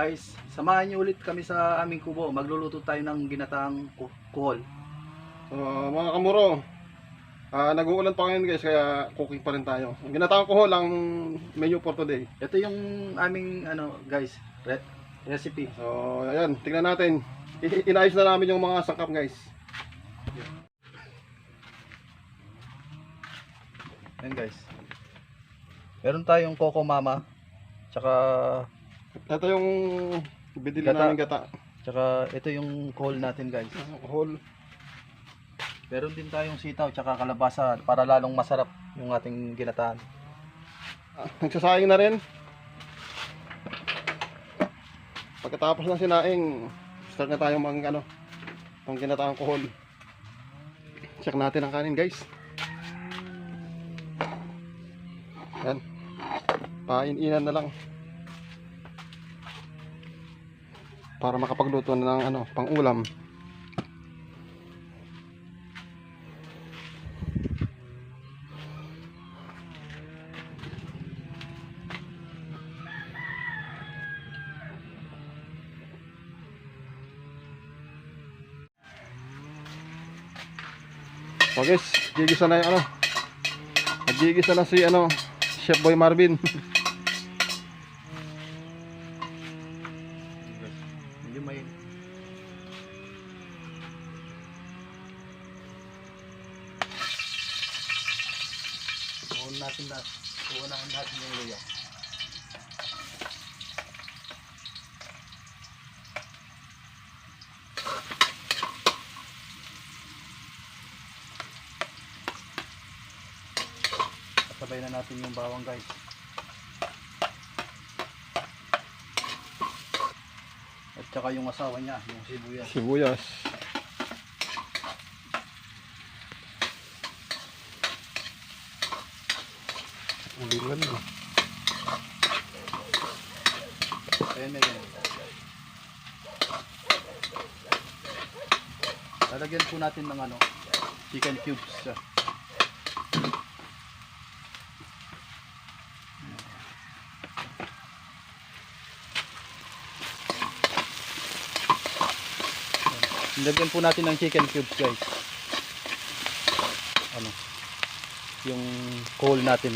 Guys, samahan niyo ulit kami sa aming kubo. Magluluto tayo ng ginataang kuhol. So, mga kamuro, nag-uulan pa ngayon guys, kaya cooking pa rin tayo. Ang ginataang ko lang menu for today. Ito yung aming guys, recipe. So, ayan, tingnan natin. Inayos na namin yung mga sangkap guys. Ayan guys. Meron tayong Coco Mama, tsaka Ito yung binili Gata. namin gata. tsaka ito yung kuhol natin guys. Whole. Meron din tayong sitaw tsaka kalabasa para lalong masarap yung ating ginataan. Nagsasayang na rin. Pagkatapos ng sinaing, start na tayo itong ginataang kuhol. Check natin ang kanin guys. Yan. Paininan na lang. Para makapagluto na ng pang-ulam. So guys, gigisa na yung nagigisa na si Chef Boy Marvin. Medyo may Uunahin natin yung luya. Sabay na natin yung bawang guys. At saka yung asawa niya, yung sibuyas. Sibuyas. Bilan mo. Ayan na yan. Lalagyan po natin ng chicken cubes. Lagyan po natin ng chicken cubes guys. Yung coal natin.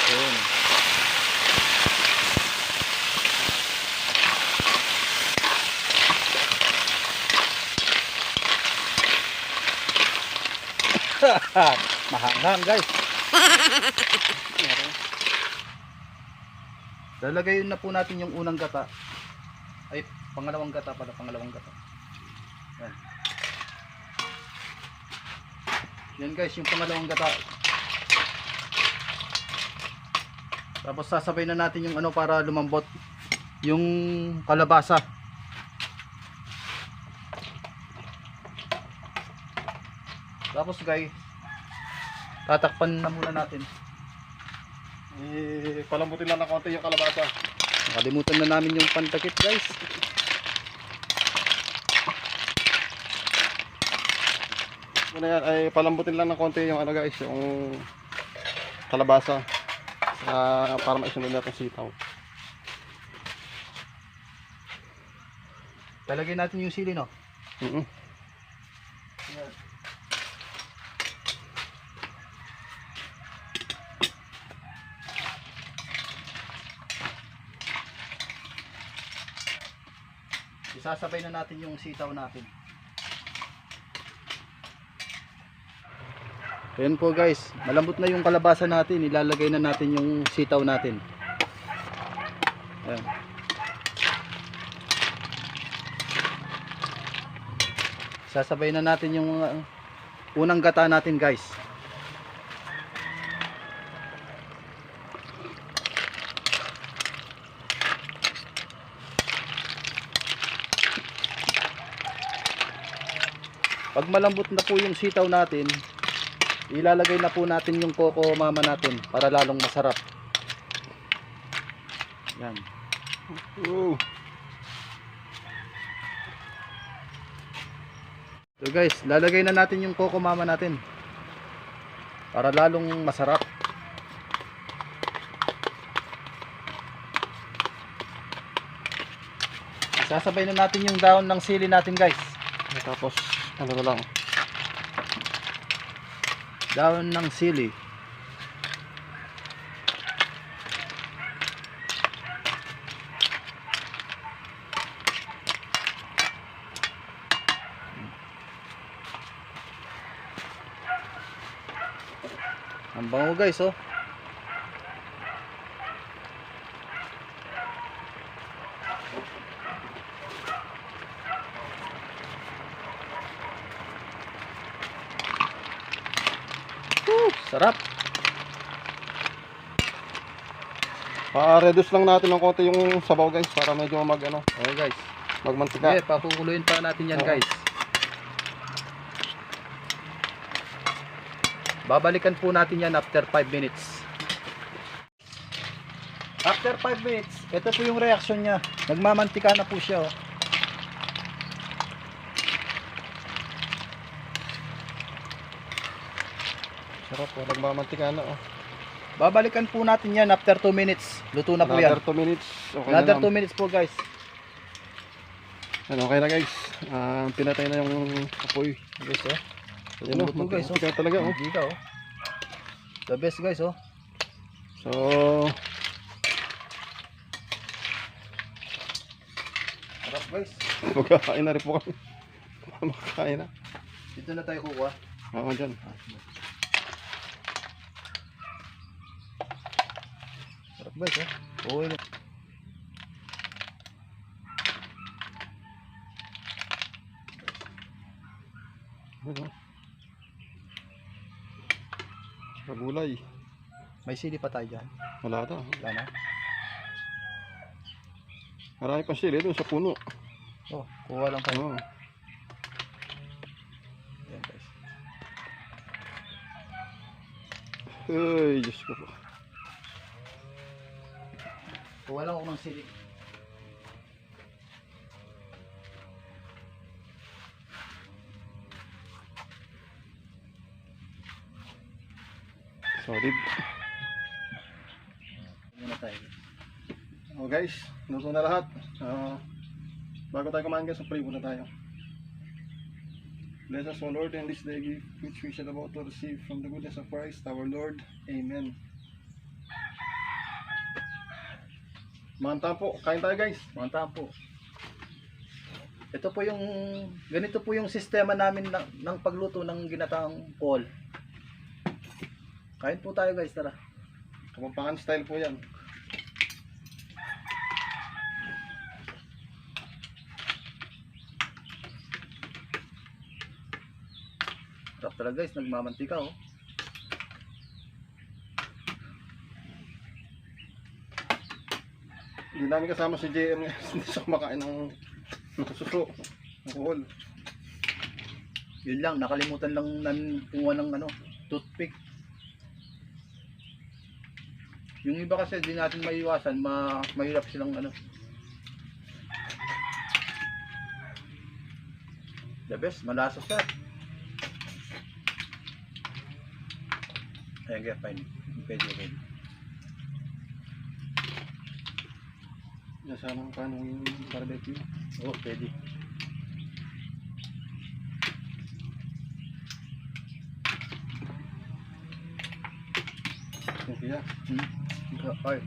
Ayan. Mahanghang guys. Lalagay na po natin yung unang gata. Ay, pangalawang gata. Yan. Yan guys, yung pangalawang gata. Tapos sasabay na natin yung para lumambot yung kalabasa. Tapos guys, tatakpan na muna natin. Palambutin lang ng konti yung kalabasa. Nakalimutan na namin yung pantakip guys. Ano yan, ay palambutin lang ng konti yung guys, yung kalabasa. Para maisunod natin sitaw. Talagay natin yung sili, no? Isasabay na natin yung sitaw natin. Ayan po guys, malambot na yung kalabasa natin. Ilalagay na natin yung sitaw natin. Ayan. Sasabay na natin yung unang gata natin guys. Pag malambot na po yung sitaw natin, ilalagay na po natin yung Coco Mama natin para lalong masarap. Yan. So guys, lalagay na natin yung Coco Mama natin para lalong masarap. Sasabay na natin yung dahon ng sili natin guys. Tapos ano na lang. Dahon ng sili. Ang bango guys oh. Sarap. Pa-reduce lang natin ng konti yung sabaw guys para medyo Okay guys. magmantika. Okay, pakukuluin pa natin yan Oo. guys. Babalikan po natin yan after 5 minutes. After 5 minutes, ito po yung reaction niya. Nagmamantika na po siya oh. Sarap po, nagmamantika na oh. Babalikan po natin yan after 2 minutes. Luto na po yan. Another 2 minutes. Okay Another na 2 minutes po guys. Okay na guys. Pinatay na yung apoy. Guys oh. Yan oh, Luto guys oh. mantika talaga oh. Mantika oh. The best guys oh. So, Sarap guys. magkakain na rin po kami. Makakain na. Dito na tayo kukuha. Oo, dyan. Sarap guys oh. Okay na. Ano? Gulay. May sili pa tayo dyan. Wala na. Wala na. Marami pa sili doon sa puno. Oh, kuha lang tayo. Oo. Yan guys. Ay, Diyos ko po. Kuha lang ako ng sili. Solid. Muna tayo. Oh guys, luto na lahat. Bago tayo kumain guys, pray muna tayo. Bless us, O Lord, in this day gift which we shall about to receive from the goodness of Christ our Lord. Amen. Manta po, kain tayo guys. Mga tampo. Ito po yung, ganito po yung sistema namin ng pagluto ng ginataang Paul. Kain po tayo guys, tara. Kapampangan style po yan. Sarap talaga guys, nagmamantika oh. Hindi namin kasama si JM guys. Hindi siya kumakain ng suso, ng kuhol. Yun lang, nakalimutan lang namin kumuha ng toothpick. Yung iba kasi di natin maiwasan, mahirap silang The best, malasa siya. Ayan kaya, fine. Pwede, okay. Nasa ng kanong barbecue. Oh, pwede. Kaya, Ay.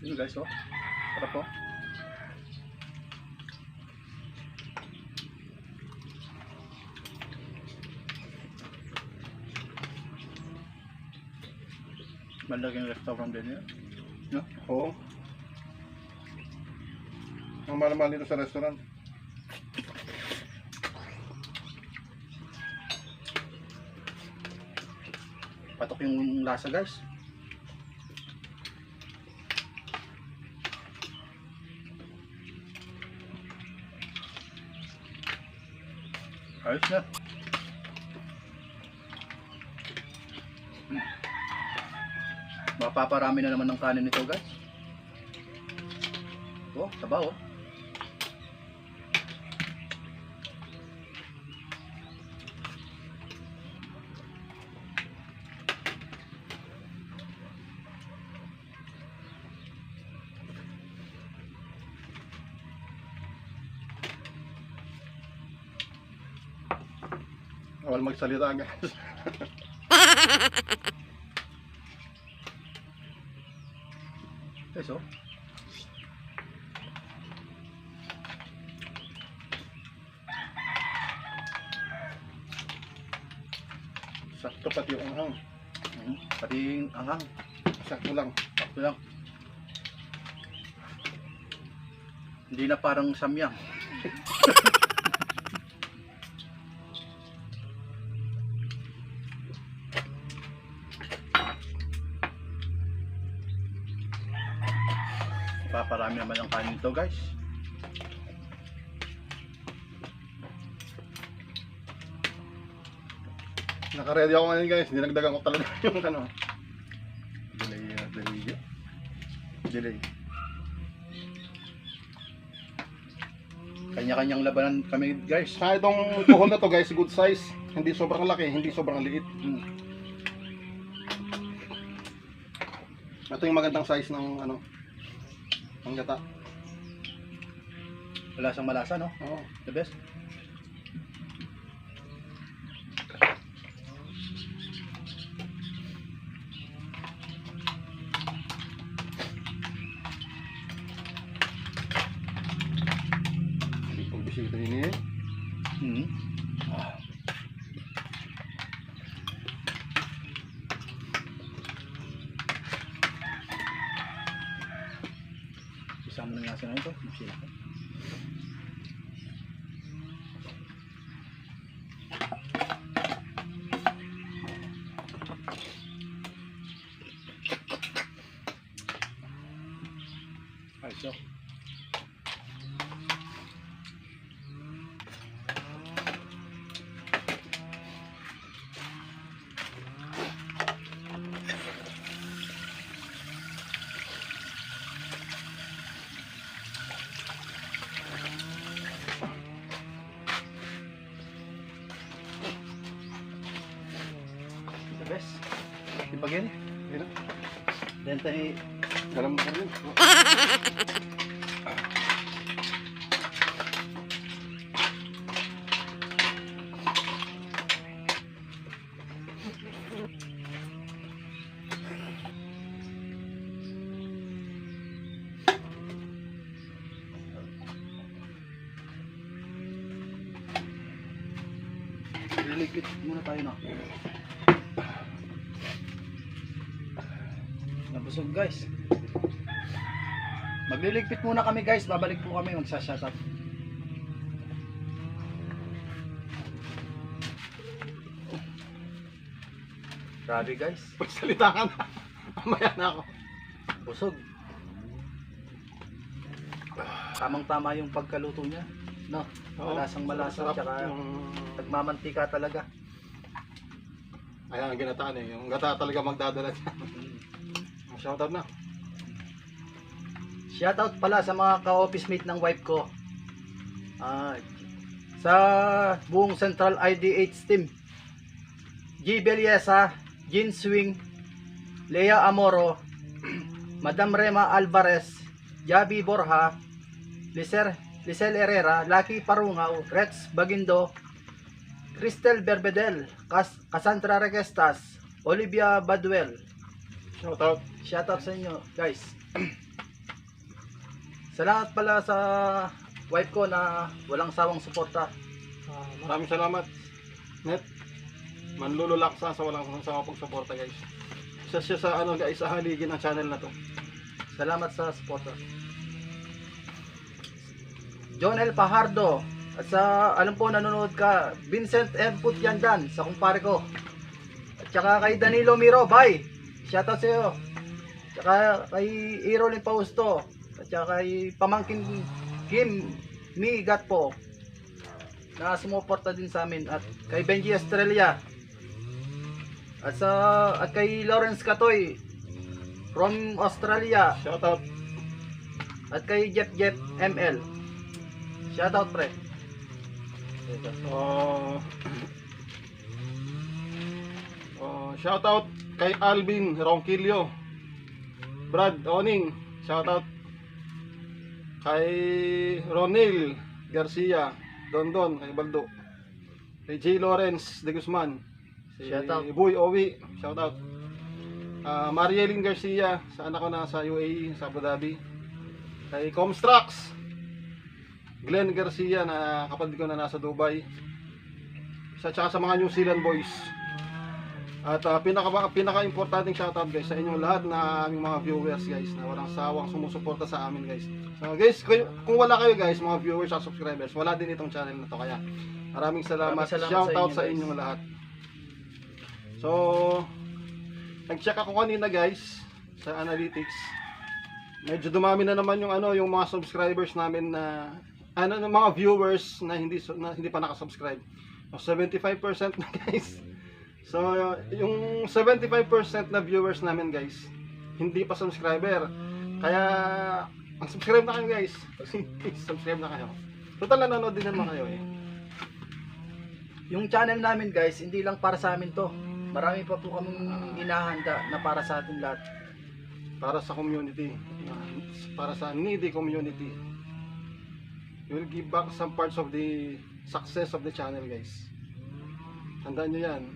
Yun guys, oh. Sarap po. Malaking restaurant din yun. No? oo. Ang mahal-mahal dito sa restaurant. Patok yung lasa guys. Ayos na. Mapaparami na naman ng kanin nito guys. Oh, sabaw oh. Bawal magsalita guys. Guys, oh. Sakto pati yung anghang. Pati yung anghang. Sakto lang. Sakto lang. Hindi na parang samyang. Paparami naman ang kanin ito, guys. Naka-ready ako ngayon guys. Dinagdagan ko talaga yung ano. Delay. Kanya-kanyang labanan kami, guys. Sa itong tuhol na to guys, good size. Hindi sobrang laki, hindi sobrang liit. Ito yung magandang size ng ano, ng gata. Malasang malasa, no? Oo. The best. Hindi pong bisita ini. Ah. Isama na nga sa ito. Masila ko. Ay, so. The best. Ipagin. Ayun. Then tayo Galam na rin. liligpit muna tayo na. Nabusog guys. Magliligpit muna kami guys, babalik po kami magsa-shoutout. Grabe guys, Pagsalita ka na. Mamaya na ako. busog. Tamang-tama yung pagkaluto niya. No, malasang malasa Sarap tsaka yung- nagmamantika talaga. Ayan ang ginataan eh. Yung gata talaga magdadala dyan. Shoutout na. Shoutout pala sa mga ka-office mate ng wife ko. Sa buong Central IDH team. G. Beliesa, Jean Swing, Lea Amoro, Madam Rema Alvarez, Javi Borja, Lisel Herrera, Lucky Parungaw, Rex Bagindo, Cristel Berbedel, Cassandra Requestas, Olivia Baduel. Shoutout. Shoutout sa inyo guys. Salamat pala sa wife ko na walang sawang suporta. Maraming salamat. Net. Manlululaksa sa walang sama pagsuporta guys. Isa siya sa ano guys, sa haligi ng channel na to. Salamat sa suporta. John L. Pajardo. At sa, alam po nanonood ka, Vincent M. Putyandan sa kumpare ko. At saka kay Danilo Miro, bye! Shoutout sa iyo. Tsaka kay Irolin Pausto. At saka kay Pamangkin Kim Mi Gatpo na sumuporta din sa amin. At kay Benji Estrella. At kay Lawrence Katoy from Australia. Shoutout. At kay Jeff ML. Shoutout pre. Shoutout kay Alvin Ronquillo. Brad Oning. Shoutout kay Ronil Garcia. Dondon kay Baldo. Kay J. Lawrence de Guzman. Si Shoutout. Boy Owi, shoutout. Marielyn Garcia, sa anak ko na sa UAE, sa Abu Dhabi. Kay Comstrax. Glenn Garcia, na kapatid ko na nasa Dubai. Tsaka sa mga New Zealand boys. At pinaka-importanting shoutout guys sa inyong lahat na aming mga viewers guys, na walang sawang sumusuporta sa amin guys. So guys, kung wala kayo guys, mga viewers at subscribers, wala din itong channel na to. Kaya maraming salamat. Shoutout sa inyong lahat. So, nag-check ako kanina guys sa analytics. Medyo dumami na naman yung yung mga subscribers namin na mga viewers na hindi pa naka-subscribe. So, 75% na guys. So, yung 75% na viewers namin guys, hindi pa subscriber. Kaya, mag-subscribe na kayo guys. Subscribe na kayo. Total nanonood din naman kayo eh. Yung channel namin guys, hindi lang para sa amin to. Marami pa po kaming inahanda na para sa atin lahat. Para sa community. Para sa needy community. We will give back some parts of the success of the channel guys. Tandaan nyo yan.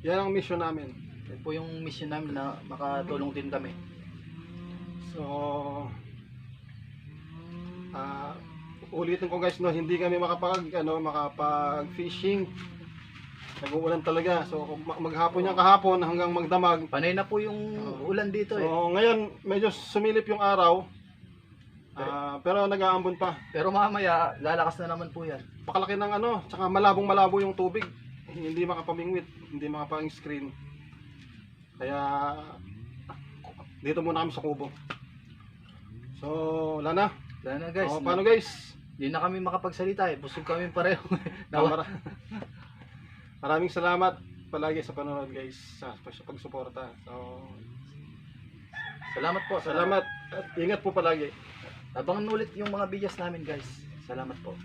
Yan ang mission namin. Yan po yung mission namin, na makatulong din kami. So, ulitin ko guys, no, hindi kami makapag-fishing. Nag-uulan talaga. So, maghapon yung kahapon hanggang magdamag. Panay na po yung ulan dito eh. So, ngayon, medyo sumilip yung araw. Pero nag-aambon pa. Pero mamaya, lalakas na naman po yan. Pakalaki ng tsaka malabong-malabo yung tubig. Hindi makapamingwit, hindi makapang-screen. Kaya dito muna kami sa kubo. So, wala na. Wala na guys. So, paano guys? Hindi na kami makapagsalita eh. Busog kami pareho. Maraming salamat palagi sa panonood guys, sa pagsuporta. So, salamat po. salamat at ingat po palagi. Abangan ulit yung mga videos namin guys. Salamat po.